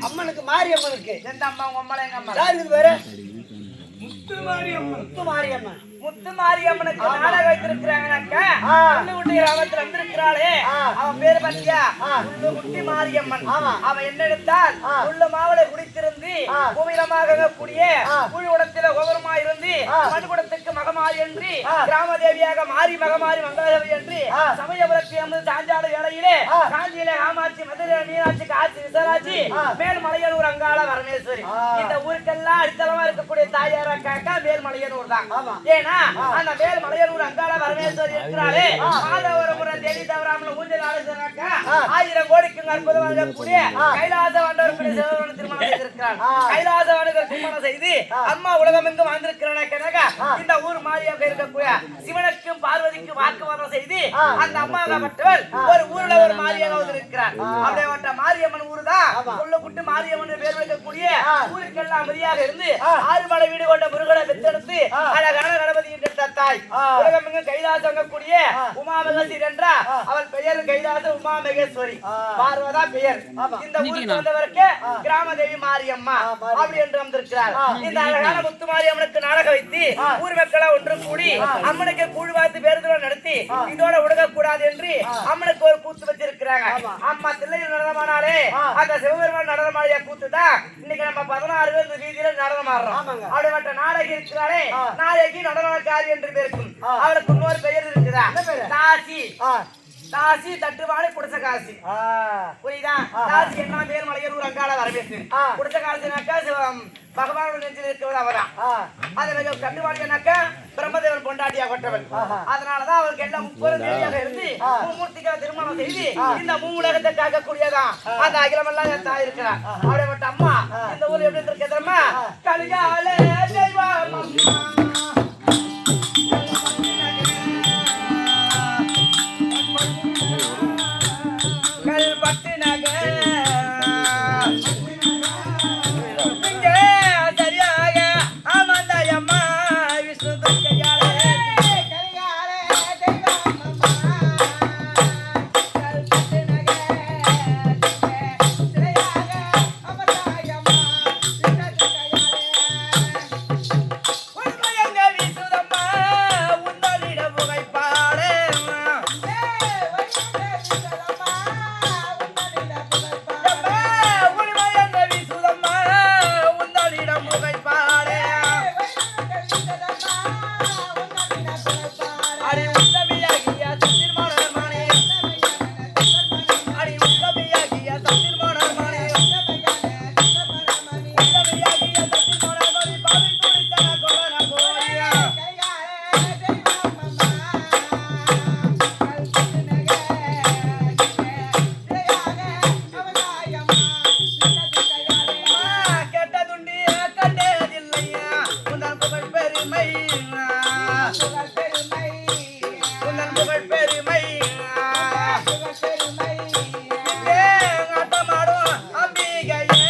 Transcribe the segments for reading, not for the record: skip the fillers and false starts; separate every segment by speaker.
Speaker 1: அம்மனுக்கு மாரியம்மனுக்கு எந்த அம்மா உங்க அம்மா எங்க அம்மா வேற முத்து மாரியம்மன் முத்து மாரியம்மனுக்கு நாடகம் வைத்திருக்கிறாங்கனாக்கா புல்லுகுட்டி கிராமத்துல வந்திருக்கிறாளே அவன் பேரு பத்தியா புல்லுகுட்டி மாரியம்மன். அவன் என்ன எடுத்தால் புல்லு மாவளை குடித்திருந்து பூமியிலமாக கூடிய புழு குடத்தில கோபுரமா இருந்து மண்குடத்துக்கு மகமாரி என்று கிராம தேவியாக மாறி மகமாரி மங்களாதேவி என்று சமயபுரத்தை அமர்ந்து சாஞ்சாடு வேளையிலே காஞ்சியிலே காமாட்சி மதுரை மீனாட்சி காட்சி விசாலாட்சி மேல்மலையனூர் அங்காள பரமேஸ்வரி. இந்த ஊருக்கெல்லாம் அடித்தளமா இருக்கக்கூடிய தாயாராக்கா மேல்மலையனூர் தான். ஏன்னா அந்த மேல்மலையனூர் அங்காள பரமேஸ்வரி இருக்கிறாளே மாதவரபுரம் தேடி தவறாமல் ஊஞ்சல் ஆடுகிறாக்கா 1000 கோடிக்கு அற்புதமாக கூடிய கைலாச வாண்டவர் திருமணம் செய்திருக்கிறார். கைலாச வாண்டவர் திருமணம் செய்து அம்மா உலகம் எங்கும் வாழ்ந்திருக்கிறானாக்கா இந்த ஊர் மாரியாக இருக்கக்கூடிய சிவனுக்கும் பார்வதிக்கும் வாக்குவாதம் செய்து அந்த அம்மாகப்பட்டவர் ஒரு ஊர்ல ஒரு மாரியாக இருக்கிறார். அப்படிப்பட்ட மாரியம்மன் ஊர் தான் புல்லுகுட்டி மாரியம்மன் பேர் வைக்கக்கூடிய ஊருக்கெல்லாம் மரியாக இருந்து 6 மலை வீடு கொண்ட முருகனை பெற்றெடுத்து அழகான கணபதி தாய் உலகம் கைலாசம் கூடிய உமா மகேஸ்வரி என்ற அவள் பெயர் கைலாச உமா மகேஸ்வரி பார்வதா பெயர். இந்த ஊருக்கு வந்தவருக்கு கிராம தேவி மாரியம்மா அப்படி என்று வந்திருக்கிறார். இந்த அழகான முத்து மாரியம்மனுக்கு நாடகம் வைத்து ஊர் மக்களை ஒன்று கூடி அம்மனுக்கு கூழ் வாய்த்து பேருந்துகளை நடத்தி இதோட உடகக்கூடாது என்று அம்மனுக்கு ஒரு கூத்து வச்சிருக்கிறாங்க. அம்மா தில்லையில் நடனமானாலே அந்த சிவபெருமான் நடனமாடிய கூத்து தான் இன்னைக்கு நம்ம 16 பேர் இந்த வீதியில நடனம் ஆடுறோம். அப்படிப்பட்ட நாடகி இருக்கிறாரே நாயகி நடனக்காரி என்று பேருக்கும் அவளுக்கு இன்னொரு பெயர் இருக்குதா தாசி. தாசி தட்டுவாடு குடிச காசி புரியுதா? தாசி என்ன மேல்மலையனூர் அங்காள வரவேற்று குடிச காசினாக்கா பகவானோட நெஞ்சில் இருக்கிறது அவதான். அதை கண்டுவாடினாக்கா பிரம்மதேவன் பொண்டாட்டியா கொட்டவன். அதனாலதான் அவருக்கு எல்லாம் 30 தேதியாக இருந்து மூர்த்திகளை திருமணம் செய்து இந்த மூலகத்தை காக்கக்கூடியதான் அந்த அகிலமெல்லாம் தாய் இருக்கிறார். அப்படிப்பட்ட அம்மா இந்த ஊர் எப்படி இருக்க தெரியுமா? கலிகால தெய்வம் பெருமை உன்னன் புகழ் பெருமை ஆட்டமாடும் அம்பிகையே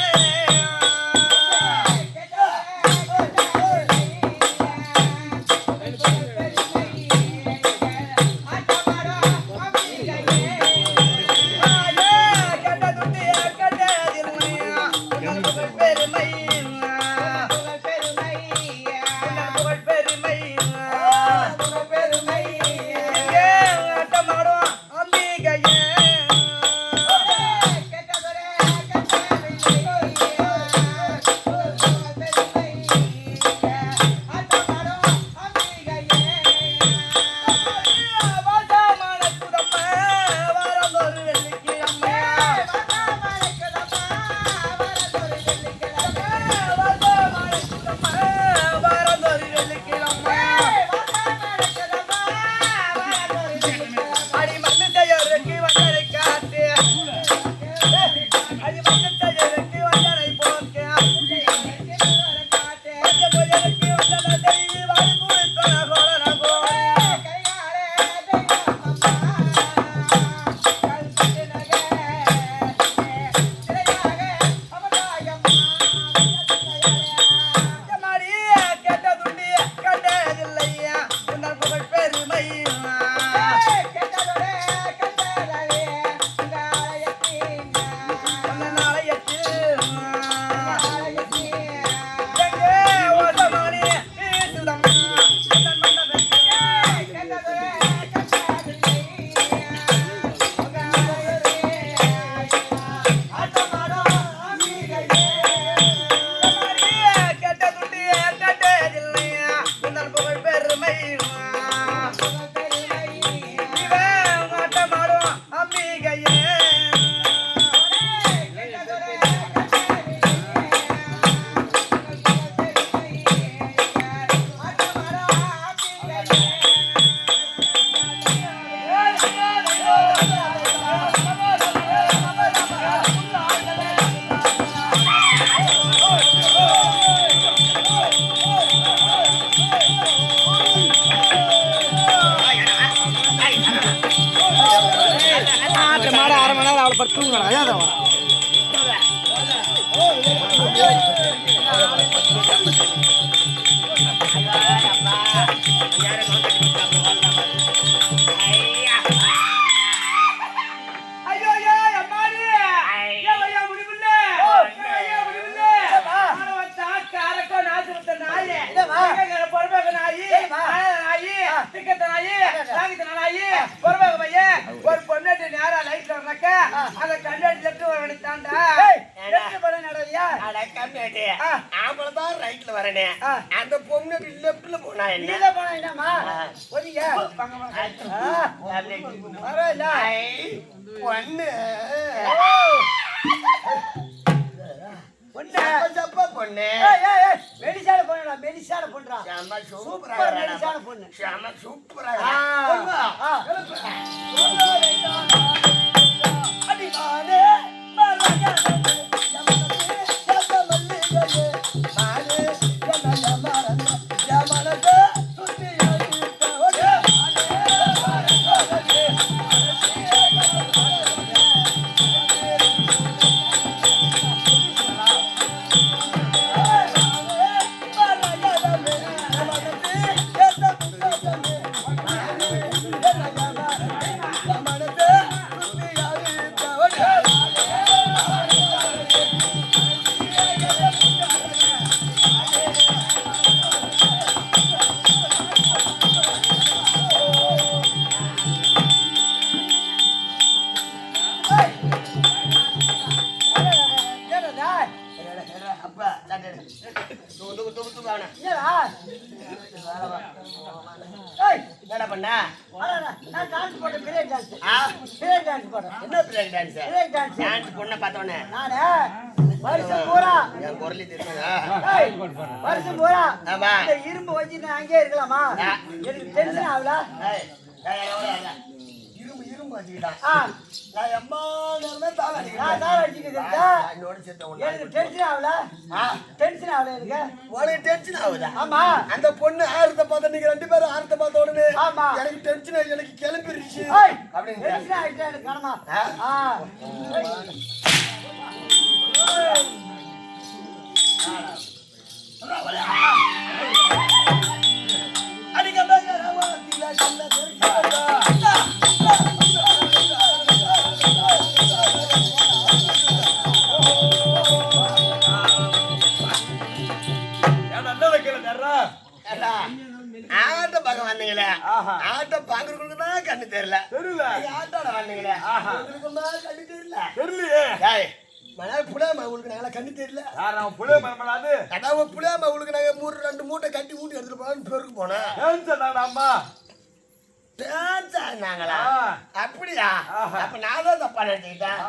Speaker 1: ஒரு பொண்ணு நேரா லைட்ல வரக்க அந்த கண்ணாடி லெஃப்ட் வர வேண்டியதான்டா லெஃப்ட் பண்ண நடவியா அட கண்ணாடி ஆம்பள தான் ரைட்ல வரனே அந்த பொண்ணு லெஃப்ட்ல போனா என்ன இல்ல போனா என்னமா போறீங்க வரல பொண்ணு பொண்ணு ஜப்பா பொண்ணு மெடிசால பொண்ணுடா மெடிசால பொண்ணுடா ஷாமா சூப்பரா மெடிசால பொண்ணு ஷாமா சூப்பரா அடி மானே மரங்க என்ன பண்ண நான் டான்ஸ் போட்ட பிரேக் டான்ஸ் என்ன break dance break dance dance பொண்ண பார்த்தவனே நானே வருஷம் பூரா என் குரலி தெரியுமா வருஷம் பூரா ஆமா இந்த இரும்பு வச்சிட்டு அங்கேயே இருக்கலாமா எனக்கு டென்ஷன் ஆகல இரும்பு இரும்பு
Speaker 2: வச்சுக்கிட்டான். நான் எம்மா நேரமே தாள அடிக்கிறேன். எனக்கு டென்ஷன் ஆகல. டென்ஷன் ஆகல எனக்கு. உனக்கு டென்ஷன் ஆகுதா? ஆமா. அந்த பொண்ணு ஆரத்தை பார்த்தா நீங்க 2 பேரும் ஆரத்தை பார்த்த உடனே எனக்கு டென்ஷன் ஆகி எனக்கு கிளம்பிருச்சு அப்படின்னு டென்ஷன் ஆயிட்டா எனக்கு காணமா. ஆட்ட பார்க்க வந்தீங்களே, ஆட்ட பாக்குறவங்களுக்கு தான் கண்ணு தெரியல. ஆட்டோட வந்தீங்களே கண்ணு தெரியல. புளியாம உங்களுக்கு நாங்களா கண்ணு தெரியல. அதாவது புளியாம உங்களுக்கு நாங்க 2 மூட்டை கட்டி ஊட்டி எடுத்துட்டு போனோம். பெருக்கு போனோம். அம்மா நாங்களா? அப்படியா? அப்ப நான் தான் தப்பா நினைச்சுக்கிட்டேன்.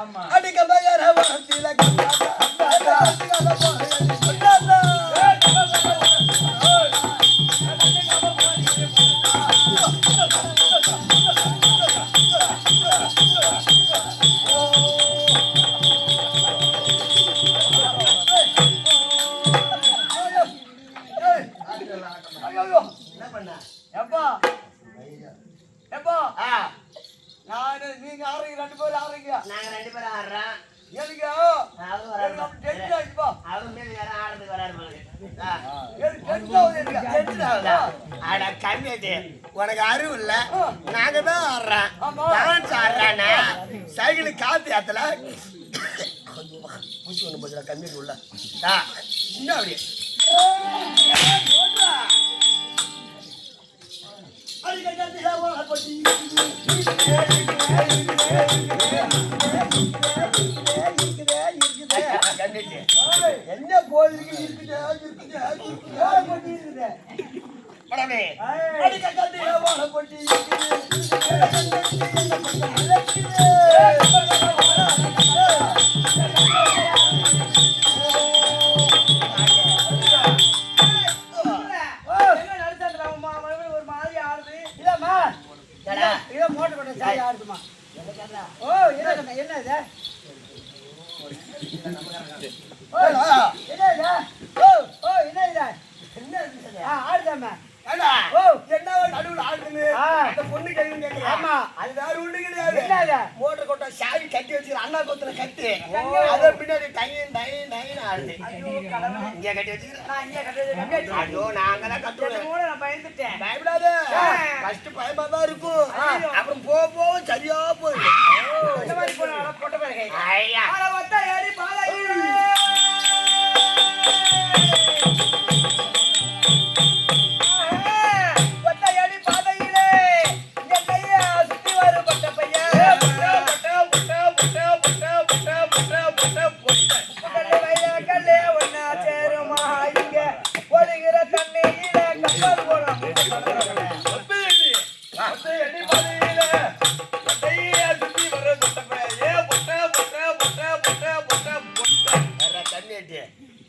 Speaker 2: என்ன பண்ண எப்பா எப்போ நானு நீங்க ஆடுறீங்க 2 பேரும் ஆடுறீங்க. நாங்க 2 பேரும் ஆடுறோம். எனக்கு உனக்கு அறிவு இல்ல. நாங்க தான் ஆடுறோம். டான்ஸ் ஆடுறானே சைக்கிள் காத்து ஏத்தல பூச்சி ஒண்ணு போச்சு கம்மி உள்ள இன்னும் அப்படியே என்ன போயிருக்கு மோட்டர் கொட்ட சாவி கட்டி வச்சு அண்ணா கொத்துல கட்டி அத பின்னாடி டைன் டைன் டைன் ஆடுது. இங்க கட்டி வச்சு ஐயோ நாங்கதான் கட்டுறோம். நான் பயந்துட்டேன். பயப்படாத. ஃபர்ஸ்ட் பயமா தான் இருக்கும். அப்புறம் போக சரியா போயிடும். இந்த மாதிரி போனா பொட்ட பேரு ஐயா அட வத்தா ஏறி பாலை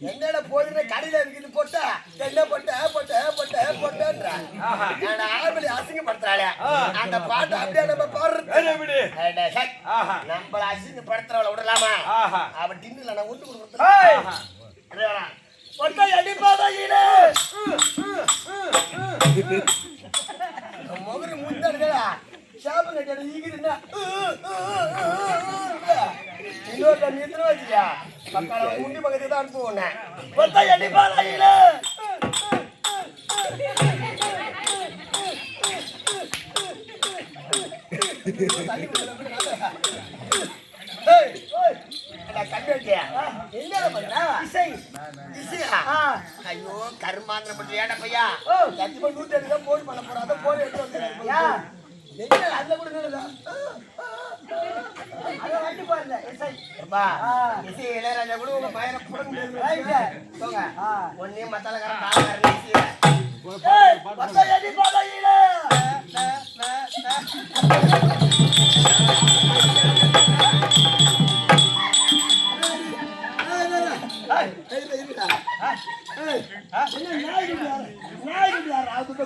Speaker 2: என்னடா போதுன்னு கடையில இருக்குது போட்டா என்ன போட்ட போட்ட போட்ட போட்டன்ற ஆர்மலி அசிங்கப்படுத்துறாளே அந்த பாட்டு அப்படியே நம்ம பாடுறது நம்மள அசிங்கப்படுத்துறவளை விடலாமா? அவ டின்னுல நான் ஒன்று கொடுக்குறேன் பொட்டை அடிப்பாதையிலே முகரு முந்தா சாப்பு கட்டியாடு ஈகிருந்தா இன்னொரு நீத்திர வச்சியா பக்கால முண்டி பக்கத்துக்கு தான் அனுப்புவோன்னே பொட்டை அடிப்பாதையிலே ஐயோ கருமாந்திர பண்ற ஏடா பையா கண்டிப்பா 108 தான் போன் பண்ண போறோம். அதான் போன் எடுத்து வந்துருக்கா என்ன அதுல கூட வண்டி பாருங்க இளையராஜா கூட உங்க பையனை போங்க ஒன்னே மத்தால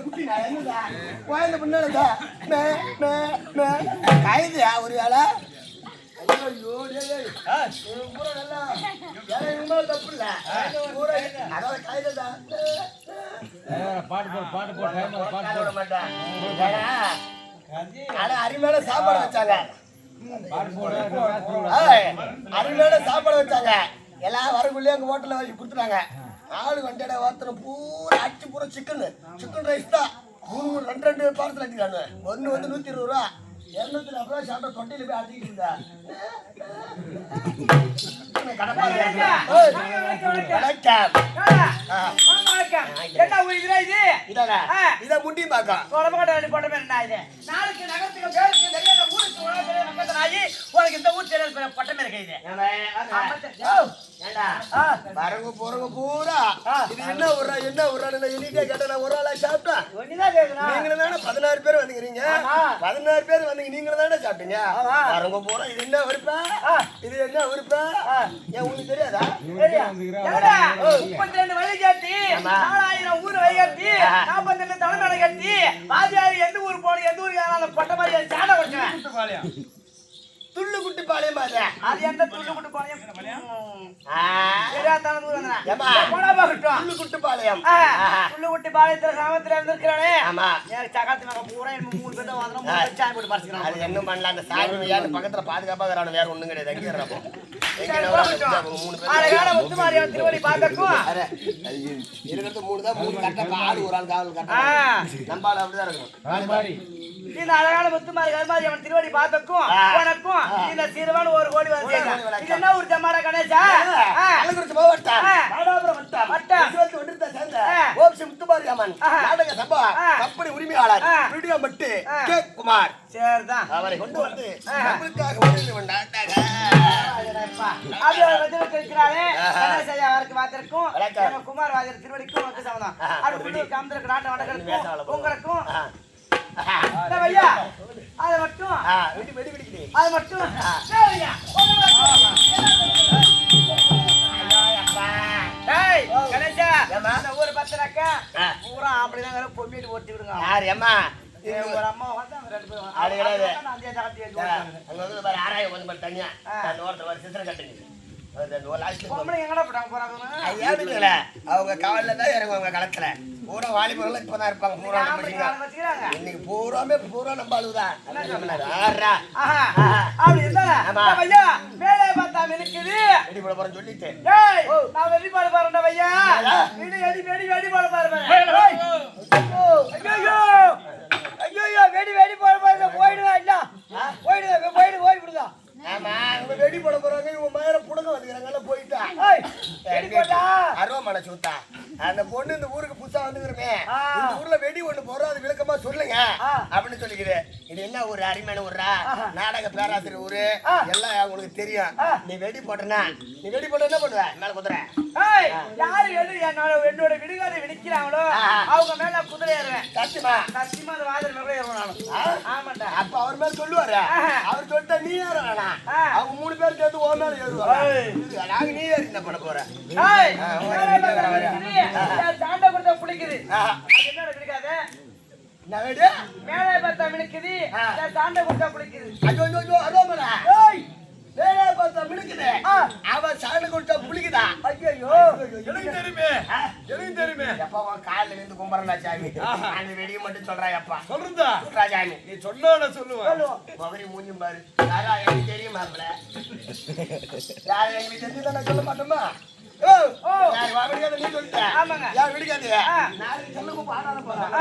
Speaker 2: குட்டி குழந்தை பின்னாடி கைது ஒரு வேலை ஐயோ பூரா நல்லா வேலை தப்பு இல்ல அதாவது கைது தான் விட மாட்டேன் ஆனா அருமையான சாப்பாடு வச்சாங்க அருமையான சாப்பாடு வச்சாங்க எல்லாம் வரக்குள்ளே அங்க ஹோட்டல்ல வச்சு கொடுத்துட்டாங்க ஆளு வண்டியோட வார்த்தை பூரா அடிச்சு பூரா சிக்கன் ரைஸ் தான் ரெண்டு பார்சல் அடிக்கிறாங்க ஒன்னு வந்து 120 ரூபா 240 ரூபா சாப்பிட்டா தொண்டையில போய் அடிக்கிட்டு இருந்தா இத முண்டி பாக்கம்
Speaker 1: நாளைக்கு நகரத்துக்கு உனக்கு இந்த ஊர் செயல் பட்டமே இருக்க
Speaker 2: வரங்க போறவங்க பூரா இது என்ன ஒரு எண்ணிக்கை கேட்ட ஒரு ஆளா சாப்பிட்டா நீங்களும் தானே 16 பேர் வந்துக்கிறீங்க 16 பேர் வந்தீங்க நீங்களும் தானே சாப்பிட்டீங்க வரங்க பூரா இது என்ன உறுப்பா இது என்ன உறுப்பா ஏன் உங்களுக்கு தெரியாதா
Speaker 1: 32 வழி கட்டி 4000 ஊர் வழி கட்டி 42 தலைநடை கட்டி பாதியாரி எந்த ஊர் போன எந்த ஊருக்கு பட்ட மாதிரி சாட கொடுத்தேன்
Speaker 2: துள்ளு குட்டி பாளையம்
Speaker 1: அது எந்த துள்ளு குட்டி பாளையம் துள்ளு குட்டி பாளையத்துல கிராமத்துல இருந்திருக்கிறானே சகத்துல பூரா 3 பேர் வாங்கணும் சாமி போட்டு பறிச்சுக்கலாம்
Speaker 2: அது என்ன பண்ணலாம் அந்த சாமி யாரு பக்கத்துல பாதுகாப்பா இருக்கிறானு வேற ஒண்ணும் கிடையாது தங்கிடுறப்போ
Speaker 1: முத்துமாரியம்மன் திருவடி பார்க்கக்கும்
Speaker 2: இருக்கிறது 3 தான் 3 கட்ட பாடு ஒரு ஆள் காவல் கட்ட நம்பால அப்படிதான் இருக்கும்
Speaker 1: இந்த அழகான முத்துமாரி கருமாரியம்மன் திருவடி பார்க்கக்கும் உனக்கும் இந்த சிறுவன் 1 கோடி வந்து இது என்ன ஒரு ஜமாடா கணேசா
Speaker 2: கள்ளக்குறிச்சி மாவட்டம் மாடாபுரம் வட்டம் ஒன்றியத்தை சேர்ந்த ஓம்சி முத்துமாரியம்மன் நாடக சபா கம்பெனி உரிமையாளர் வீடியோ மட்டு கே குமார்
Speaker 1: சரிதான்
Speaker 2: அவரை கொண்டு வந்து நம்மளுக்காக ஒரு நாடக
Speaker 1: அது வந்திருக்கிறாரே கணேசையா அவருக்கு வாத்திருக்கும் குமார் வாத்தியர் திருவடிக்கும் வந்து சமதம் அது உள்ளூர் காமத்திற்கு நாட்டு வடக்கு உங்களுக்கும் ஐயா அது மட்டும் அது மட்டும் கணேசா ஊர் பத்திரக்கா பூரா அப்படிதான் பொம்மிட்டு ஓட்டி விடுங்க
Speaker 2: யார் அம்மா
Speaker 1: ஒரு அம்மா வந்து அவங்க 2 பேரும்
Speaker 2: ஆராயம் வந்து தனியா அந்த ஓரத்துல சித்திர கட்டுங்க அவங்க காவல்ல தான் இறங்குவாங்க களத்துல பூரா வாலிபர்கள் இப்பதான் இருப்பாங்க பூரா இன்னைக்கு பூராமே பூரா நம்ம ஆளுதான் சொல்லிட்டு வெடி போட போறாங்க இவங்க மேல புடுங்க வந்துக்கிறாங்க போயிட்டா அருவமான சூத்தா அந்த பொண்ணு இந்த ஊருக்கு புதுசா வந்துக்கிறமே இந்த ஊர்ல வெடி ஒண்ணு போறோம் அது விளக்கமா சொல்லுங்க அப்படின்னு சொல்லிக்குது இது என்ன ஒரு அருமையான ஊரா நாடக பேராசிரியர் ஊரு எல்லாம் உங்களுக்கு தெரியும் நீ வெடி போட்டனா என்ன பண்ணுவ மேல குதிரை
Speaker 1: யாரு என்னோட விடுகாதை விடுக்கிறாங்களோ அவங்க மேல குதிரை ஏறுவேன் சத்தியமா அந்த வாதில் மேல ஏறுவேன் ஆமாண்டா
Speaker 2: அப்ப அவர் மேல சொல்லுவாரு அவர் சொல்லிட்டா நீ ஏற வேணாம் அவங்க 3 பேர் சேர்ந்து ஓ மேல ஏறுவாங்க நாங்க நீ ஏறி என்ன பண்ண போற
Speaker 1: சாண்டை கொடுத்தா பிடிக்குது என்னோட விடுகாது மேலே பார்த்தா மினுக்குது சாண்டை கொடுத்தா பிடிக்குது
Speaker 2: ஐயோ அரோமல வேலை பார்த்தா மினுக்குது அவன் சாண்டை கொடுத்தா புளிக்குதா ஐயோ எனக்கு தெரியுமே எப்பா காலில் இருந்து கும்பரண்டா சாமி அந்த வெடியை மட்டும் சொல்றாய் அப்பா சொல்றதா சாமி நீ சொன்ன சொல்லுவேன் மகரி மூஞ்சி பாரு யாரா எனக்கு தெரியுமாப்ல யார் எங்களுக்கு தெரிஞ்சுதான் சொல்ல மாட்டோமா நீ சொல்லிட்ட யார் விடுக்காது நாளைக்கு சொல்லுங்க பாடாத போறேன்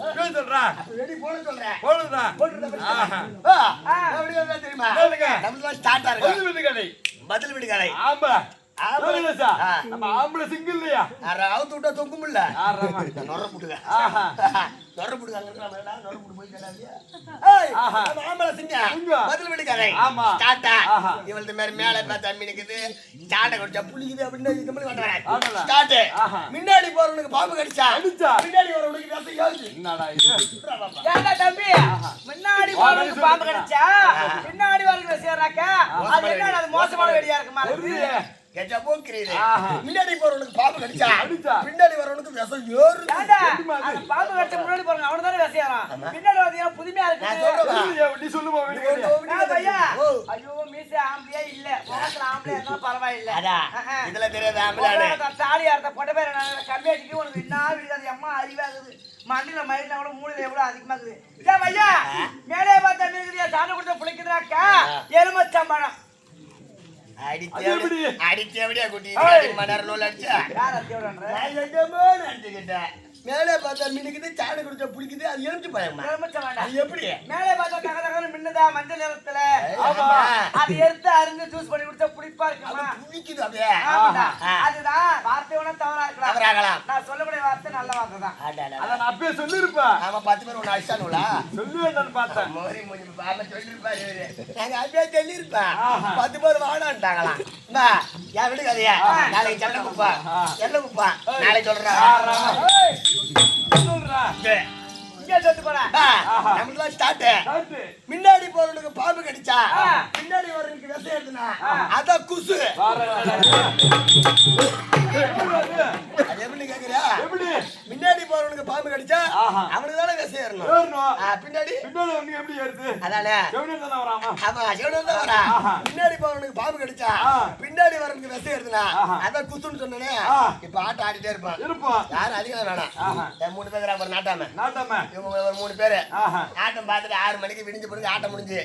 Speaker 2: அங்க சொல்றேன் வெடி போட சொல்றேன் தெரியுமா நம்ம ஸ்டார்டா இருக்கு பதில் வீடு கடை ஆமா நம்ம ஆம்பளை சிங்கிள் இல்லையா அவுத்து விட்டா தொங்கும் இல்ல நொற புட்டுங்க நொற புட்டுங்க போய் ஆம்பளை சிங்க பதில் வீடு கடை ஸ்டார்டா இவளது மாதிரி மேல பார்த்தா மீனுக்குது ஸ்டார்ட குடிச்சா புளிக்குது அப்படின்னு ஸ்டார்ட் முன்னாடி போறவனுக்கு பாம்பு கடிச்சா பின்னாடி வரவனுக்கு ரசம் யோசிச்சு என்னடா இது
Speaker 1: தம்பி முன்னாடி போறவனுக்கு பாம்பு கடிச்சா பின்னாடி வரவனுக்கு சேர்றாக்க அது என்னடா அது மோசமான வெடியா இருக்குமா
Speaker 2: கெஜா போக்குறீது முன்னாடி போறவனுக்கு பாம்பு கடிச்சா பின்னாடி வரவனுக்கு விஷம் ஏறுது
Speaker 1: அந்த பாம்பு கட்ட முன்னாடி போறாங்க அவன தானே விஷயறான் பின்னாடி வந்தீங்க புதுமையா இருக்கு
Speaker 2: நான் சொல்றேன்
Speaker 3: நீ சொல்லுமா
Speaker 1: ஐயா ஐயோ மீச ஆம்பளையே இல்ல முகத்துல ஆம்பளையா இருந்தா பரவாயில்லை
Speaker 2: அடா இதுல தெரியாத ஆம்பளை
Speaker 1: தாலி அறுத்த பொட்ட பேர் கம்மியாட்டிக்கு உனக்கு என்ன விடுது அம்மா அறிவாகுது மண்ணில மயில கூட மூளையில எவ்வளவு அதிகமாகுது ஏன் ஐயா மேலே பார்த்தா மீன் சாணி கொடுத்த புளிக்குதுனாக்கா எலுமச்சம்பழம்
Speaker 2: அடிச்சு எப்படியா குட்டி மணி நேரம் நூல் அடிச்சா அடிச்சுக்கிட்டேன் மேலே பார்த்தா மின்னுக்குது சாணி குடிச்சா புளிக்குது அது எலுமிச்சு பழமா அது எப்படி
Speaker 1: மேலே பார்த்தா தக தகன்னு மின்னுதா மஞ்சள் நிறத்துல அது எடுத்து அரிஞ்சு ஜூஸ் பண்ணி குடிச்சா புளிப்பா இருக்குமா
Speaker 2: புளிக்குது அப்படியே
Speaker 1: அதுதான் வார்த்தை ஒண்ணு தவறா இருக்கலாம் நான் சொல்லக்கூடிய வார்த்தை நல்ல வார்த்தை தான்
Speaker 3: அத நான் அப்பவே சொல்லிருப்பா
Speaker 2: ஆமா 10 பேர் ஒண்ணு அடிச்சானுங்களா
Speaker 3: சொல்லுவேன் பார்த்தேன்
Speaker 2: மோரி மூஞ்சி பாம சொல்லிருப்பாரு நாங்க அப்படியே சொல்லிருப்பா 10 பேர் வாடான்ட்டாங்களாம் அம்மா யா விடு கதையா நாளைக்கு சண்டை குப்பா என்ன குப்பா நாளைக்கு சொல்றேன்
Speaker 3: சொல்றா
Speaker 1: இங்க சொல்லிட்டு போறேன்
Speaker 2: நம்மளுக்கு ஸ்டார்ட் முன்னாடி போறவனுக்கு பாம்பு கடிச்சா பின்னாடி வரவனுக்கு விஷம் எடுத்துனா அத குசு அது எப்படி கேக்குறியா முன்னாடி போறவனுக்கு பாம்பு கடிச்சா அவனுக்கு தானே விஷம் ஏறணும் பின்னாடி
Speaker 3: பின்னாடி எப்படி ஏறுது
Speaker 2: அதானே
Speaker 3: செவனே தான வராமா
Speaker 2: ஆமா செவனே தான் வரா முன்னாடி போறவனுக்கு பாம்பு கடிச்சா பின்னாடி வரவனுக்கு விஷம் ஏறுதுனா அத குசுன்னு சொன்னனே இப்ப ஆட்ட ஆடிட்டே இருப்பான் யாரும் அதிகம் வேணாம் 3 பேர் அப்புறம் நாட்டாம இவங்க ஒரு 3 பேரு ஆட்டம் பார்த்துட்டு 6 மணிக்கு விடிஞ்சு போய் ஆட்டம் முடிஞ்சு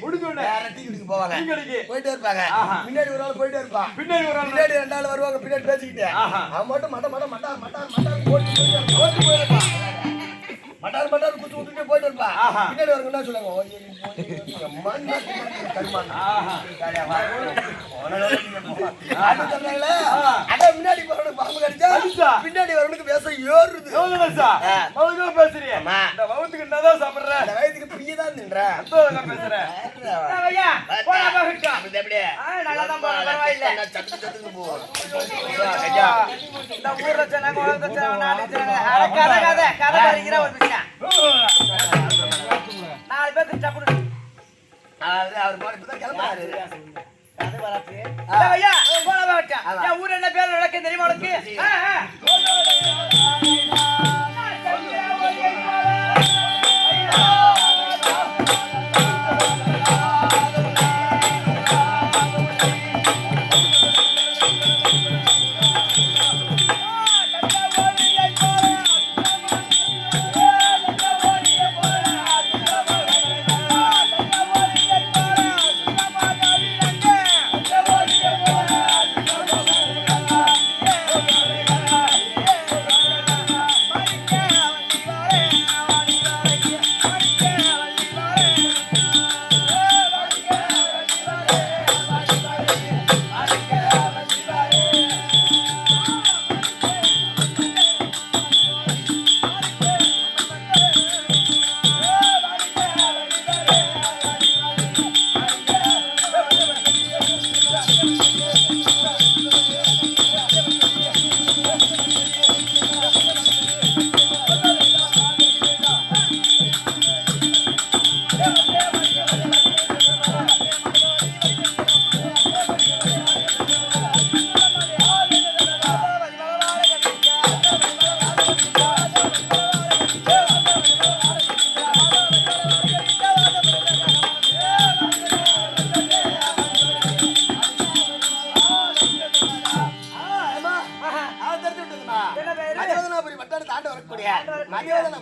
Speaker 2: வேற டீ குடிக்க போவாங்க போயிட்டே இருப்பாங்க முன்னாடி ஒரு ஆள் போயிட்டே இருப்பான் பின்னாடி 2 ஆள் வருவாங்க பின்னாடி பேசிக்கிட்டு அவன் மட்டும் மட்டார் போயிட்டு மட்டார் குத்து விட்டுட்டு போயிட்டு இருப்பா பின்னாடி வரவங்க என்ன சொல்லுவாங்க முன்னாடி போறவனுக்கு பாம்பு கடிச்சா பின்னாடி வரவனுக்கு விஷம் ஏறுது
Speaker 3: பேசுறியா இந்த வவுத்துக்கு என்னதான் சாப்பிடுற
Speaker 2: இந்த வயதுக்கு பிரிய தான் தின்ற
Speaker 3: பேசுறேன்
Speaker 1: நல்லாதான் போறேன் பரவாயில்லை இந்த ஊர்ல சொன்னாங்க கதை அறிகிற ஒரு விஷயம் 4 பேர் சாப்பிடு
Speaker 2: அவர் கிளம்புறாரு
Speaker 1: ஊர் என்ன பேர் நடக்க தெரியுமா உனக்கு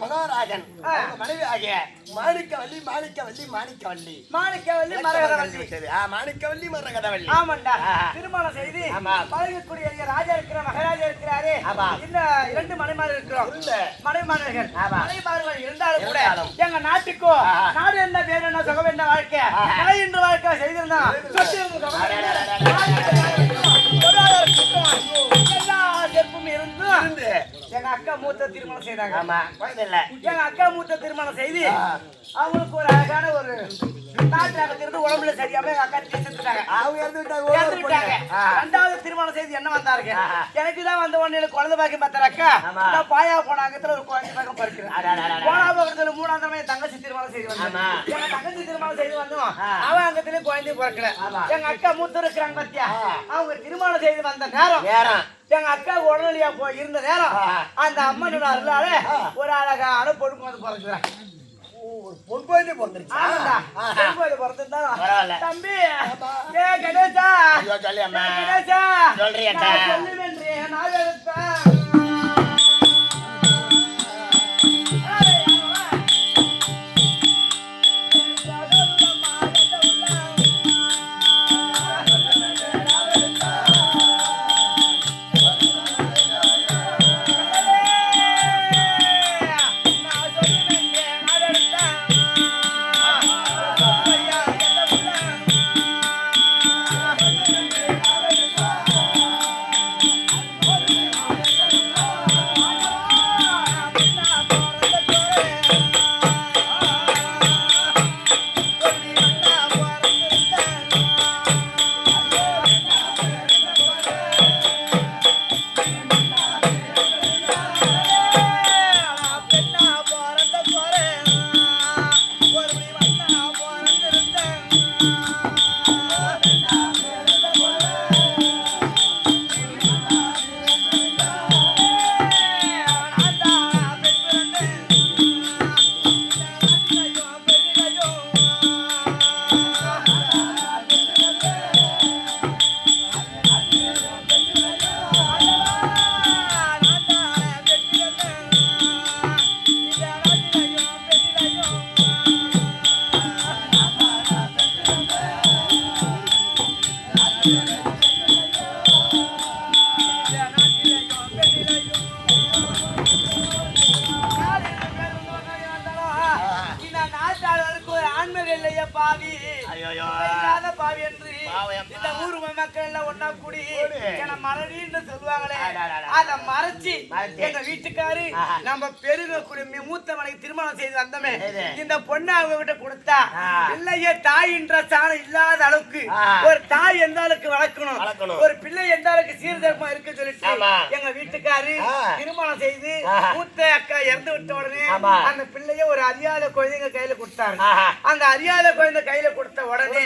Speaker 2: மகாராஜன் மனைவி ஆகிய மாணிக்கவல்லி மரகதவல்லி
Speaker 1: ஆமாண்டா திருமணம் செய்து பழகக்கூடிய ராஜா இருக்கிற மகாராஜா இருக்கிறாரே இந்த 2 மனைமார்கள் இருக்கிறோம் மனைமார்கள் மனைமார்கள் இருந்தாலும் கூட எங்க நாட்டுக்கோ நாடு என்ன பேர் என்ன சுகம் என்ன வாழ்க்கை கலை என்று வாழ்க்கை செய்திருந்தான் எல்லா செப்பும் இருந்து எங்க அக்கா மூத்த திருமணம் செய்தாங்க.
Speaker 2: ஆமா குழந்தை இல்ல.
Speaker 1: எங்க அக்கா மூத்த திருமணம் செய்து அவங்களுக்கு ஒரு அழகான ஒரு நாட்டு உடம்புல சரியாம எங்க அக்கா செத்துட்டாங்க.
Speaker 2: அவங்க
Speaker 1: இறந்துட்டாங்க. ரெண்டாவது திருமணம் செய்து என்ன வந்தாருங்க, எனக்கு தான் வந்த உடனே குழந்தை பாக்கியம் பார்த்தாக்கா நான் பாயா போன அங்கத்துல ஒரு குழந்தை பாக்கம் பறிக்கிறேன். போனா பக்கத்துல மூணாவது தடவை என் தங்கச்சி திருமணம் செய்து வந்தேன். எங்க தங்கச்சி திருமணம் செய்து வந்தோம், அவன் அங்கத்துல குழந்தை பிறக்கல. எங்க அக்கா மூத்தர் இருக்கிறாங்க பாத்தியா, அவங்க திருமணம் செய்து வந்த நேரம் எங்க அக்கா உடனடியா போய் இருந்த நேரம் அந்த அம்மனோட அருளால ஒரு அழகான பொண்ணு வந்து பிறகுறாங்க.
Speaker 2: பொன் குழந்தை பிறந்துருச்சு.
Speaker 1: தம்பி கணேசா கணேசா
Speaker 2: சொல்றியா
Speaker 1: சொல்லுவேன்றே நான் எடுத்தேன். பாவி என்று இந்த ஊர் மக்கள் எல்லாம் ஒன்னா கூடி மலடின்னு சொல்லுவாங்களே, அத மறைச்சு எங்க வீட்டுக்காரு நம்ம பெருகக்கூடிய மூத்த மனைவி திருமணம் செய்து வந்தமே இந்த பொண்ணு அவங்க கிட்ட கொடுத்தா இல்லையே தாயின்ற சாணம் இல்லாத அளவுக்கு ஒரு தாய் எந்த அளவுக்கு வளர்க்கணும், ஒரு பிள்ளை எந்த அளவுக்கு சீர்திருத்தமா இருக்கு சொல்லிட்டு எங்க வீட்டுக்காரு திருமணம் செய்து மூத்த அக்கா இறந்து விட்ட உடனே அந்த பிள்ளைய ஒரு அறியாத குழந்தைங்க கையில கொடுத்தாரு. அந்த அறியாத குழந்தை கையில கொடுத்த உடனே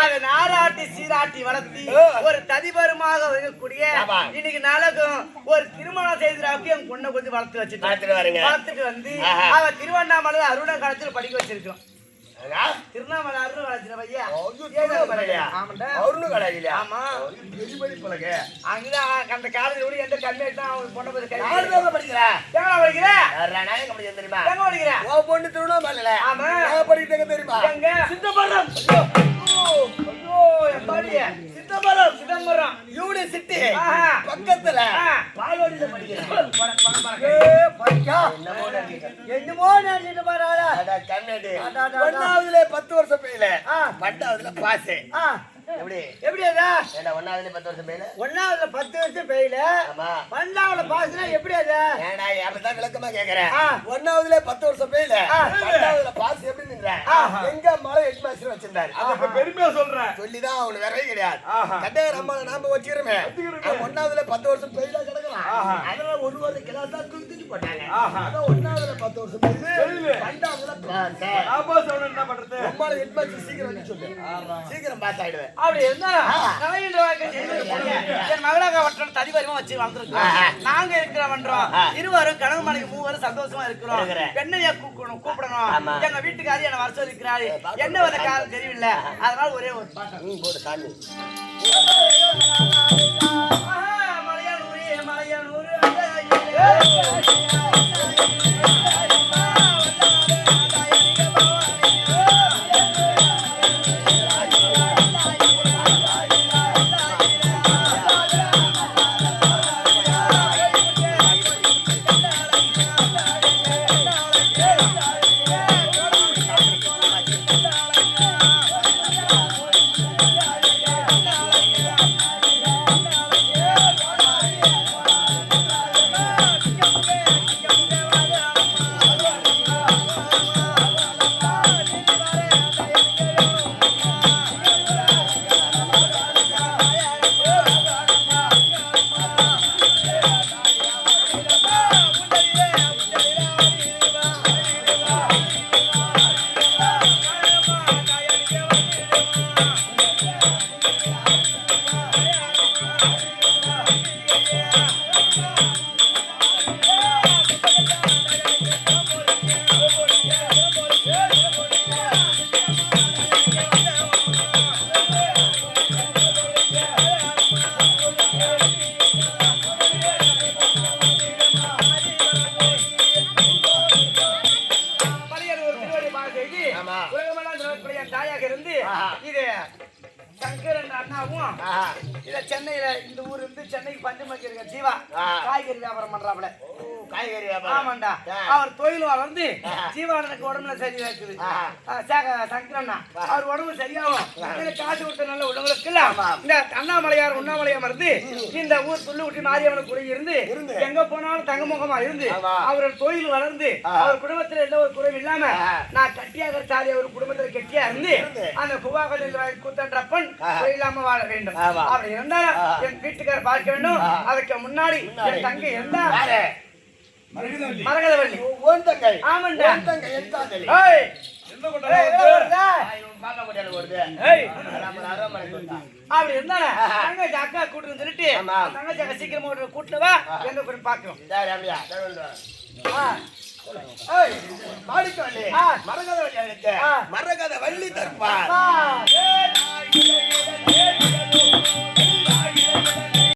Speaker 1: அதை நாராட்டி சீராட்டி வளர்த்தி ஒரு ததிபருமாக இருக்கக்கூடிய இன்னைக்கு நாளகம் ஒரு திருமணம் செய்தறாவுக்கு என் பொண்ணை கொஞ்சம் வளர்த்து வளர்த்துட்டு வந்து அவ திருவண்ணாமலை அருண காலத்துல படிக்க வச்சிருக்கோம். திருவண்ணாமலை அருண காலத்துல பையா அந்த காலத்துல கூட எந்த கம்மியா பொண்ணை படிக்கிறேன்
Speaker 2: பொண்ணு திருவண்ணாமலை
Speaker 1: ஆமா
Speaker 2: படிக்கிட்டு தெரியுமா
Speaker 1: சித்தம்பரம் சிதம்பரம் யூனிவர்சிட்டி பக்கத்துல பால்வாடியில படிக்கிறேன். என்னமோ நினைச்சிட்டு பாரு
Speaker 2: ஒன்னாவதுல 10 வருஷம் பெயில 12வதுல பாஸ். எப்படி அதா ஒன்னாவதுல 10 வருஷம் பெயில ஒன்னாவதுல 10 வருஷம் பெயில 12வதுல பாஸ்னா எப்படி அது? ஏடா அப்படிதான் விளக்கமா கேக்குறேன். ஒன்னாவதுல 10 வருஷம் பெயில 12வதுல பாஸ் எப்படி நின்ற? எங்க மலை ஹெட் மாஸ்டர் வச்சிருந்தாரு.
Speaker 3: அதுக்கு பெருமையா சொல்றேன்.
Speaker 2: சொல்லிதான் அவனுக்கு வேறவே கிடையாது. கட்டையர் அம்மாவை நாம வச்சிருமே. ஒன்னாவதுல 10 வருஷம் பெயில கிடக்கலாம். அதனால ஒரு கிளாஸ் தான் தூக்கி போட்டாங்க. அதான் ஒன்னாவதுல 10 வருஷம் பெயில 12வதுல பாஸ்.
Speaker 3: ஆபா சொன்ன என்ன பண்றது?
Speaker 2: அம்மாவை ஹெட் மாஸ்டர் சீக்கிரம் வந்து சொல்லு. சீக்கிரம் பாஸ் ஆயிடுவேன்.
Speaker 1: அப்படி இருந்தா என் மகளாக வட்டம் தனிவரிமா வச்சு வளர்ந்துருக்கோம். நாங்க இருக்கிற வன்றோம் இருவரும் கணவன் மனைவி மூவரும் சந்தோஷமா இருக்கிறோம். பெண்ணைய கூப்பிடணும். எங்க வீட்டுக்காரி என்ன வர சொல்லிக்கிறாரு. என்ன வந்த காலம் தெரியல. அதனால ஒரே ஒரு பாட்டு
Speaker 2: போடு சாமி.
Speaker 1: மலையானூரே மலையானூர் சென்னையில இந்த ஊர் இருந்து சென்னைக்கு பஞ்சமக்கு இருக்க ஜீவா காய்கறி வியாபாரம் பண்றாப்ல.
Speaker 2: காய்கறி வியாபாரம்.
Speaker 1: ஆமாண்டா. அவர் தொழில் வளர்ந்து ஜீவானனுக்கு உடம்புல சரியா இருக்குது. சங்கரண்ணா அவர் உடம்பு சரியாகும். காசு கொடுத்த நல்ல உடம்புக்கு இந்த அண்ணாமலையார் உண்ணாமலையார் இருந்து இந்த ஊர் துள்ளுக்குட்டி மாரியம்மன் குறை இருந்து எங்க போனாலும் தங்கமுகமா இருந்து அவரோட தொழில் வளர்ந்து அவர் குடும்பத்துல எந்த ஒரு குறையும் இல்லாம நான் கட்டியாக சாரி அவர் குடும்பத்துல கெட்டியா இருந்து அந்த புவாகத்தில் கூத்தன்றப்பன் இல்லாம வாழ வேண்டும். அப்படி இருந்தா என் வீட்டுக்கார பார்க்க வேண்டும். அதுக்கு முன்னாடி என் தங்கை இருந்தா மரகதவள்ளி. ஆமாண்டா. அப்படி இருந்தா தங்கச்சி அக்கா கூட்டு சொல்லிட்டு தங்கச்சி அக்கா சீக்கிரமா கூட்டுவா எங்க போய் பாக்கிறோம்.
Speaker 2: மரகத வள்ளி தருப்பா.